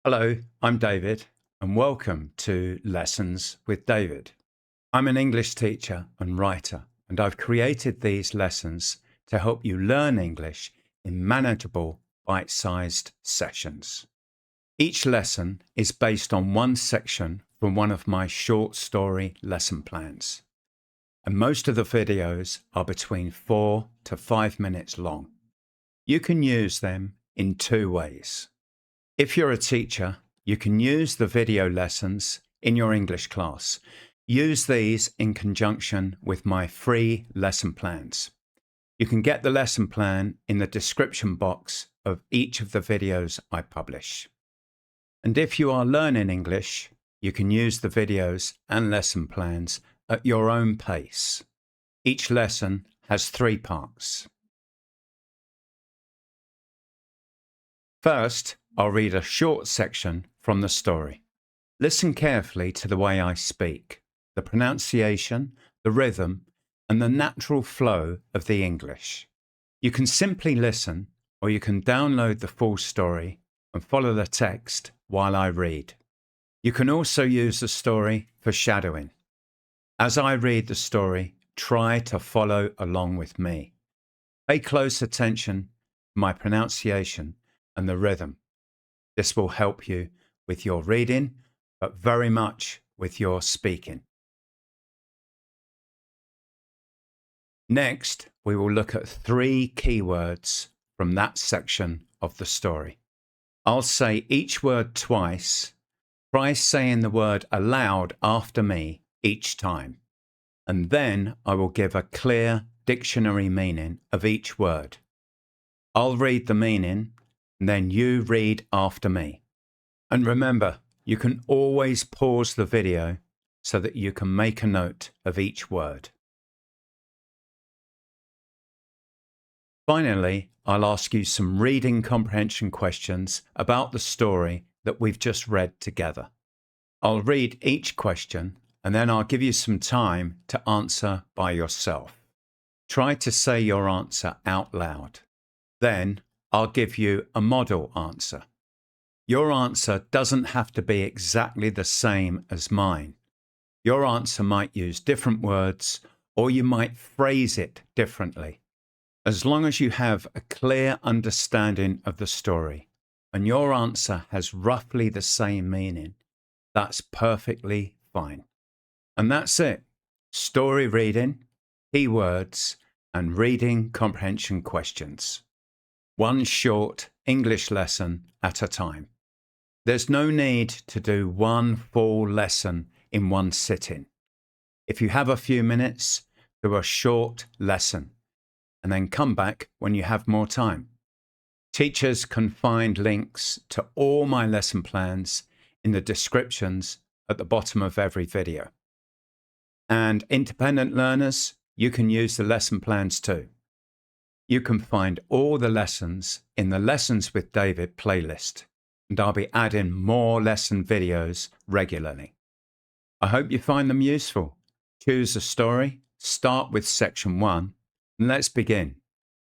Hello, I'm David, and welcome to Lessons with David. I'm an English teacher and writer, and I've created these lessons to help you learn English in manageable, bite-sized sessions. Each lesson is based on one section from one of my short story lesson plans, and most of the videos are between 4 to 5 minutes long. You can use them in two ways. If you're a teacher, you can use the video lessons in your English class. Use these in conjunction with my free lesson plans. You can get the lesson plan in the description box of each of the videos I publish. And if you are learning English, you can use the videos and lesson plans at your own pace. Each lesson has 3 parts. First, I'll read a short section from the story. Listen carefully to the way I speak, the pronunciation, the rhythm, and the natural flow of the English. You can simply listen, or you can download the full story and follow the text while I read. You can also use the story for shadowing. As I read the story, try to follow along with me. Pay close attention to my pronunciation and the rhythm. This will help you with your reading, but very much with your speaking. Next, we will look at 3 keywords from that section of the story. I'll say each word twice. Try saying the word aloud after me each time. And then I will give a clear dictionary meaning of each word. I'll read the meaning, and then you read after me. And remember, you can always pause the video so that you can make a note of each word. Finally, I'll ask you some reading comprehension questions about the story that we've just read together. I'll read each question, and then I'll give you some time to answer by yourself. Try to say your answer out loud. Then I'll give you a model answer. Your answer doesn't have to be exactly the same as mine. Your answer might use different words, or you might phrase it differently. As long as you have a clear understanding of the story and your answer has roughly the same meaning, that's perfectly fine. And that's it. Story reading, keywords, and reading comprehension questions. One short English lesson at a time. There's no need to do one full lesson in one sitting. If you have a few minutes, do a short lesson, and then come back when you have more time. Teachers can find links to all my lesson plans in the descriptions at the bottom of every video. And independent learners, you can use the lesson plans too. You can find all the lessons in the Lessons with David playlist, and I'll be adding more lesson videos regularly. I hope you find them useful. Choose a story, start with section 1, and let's begin.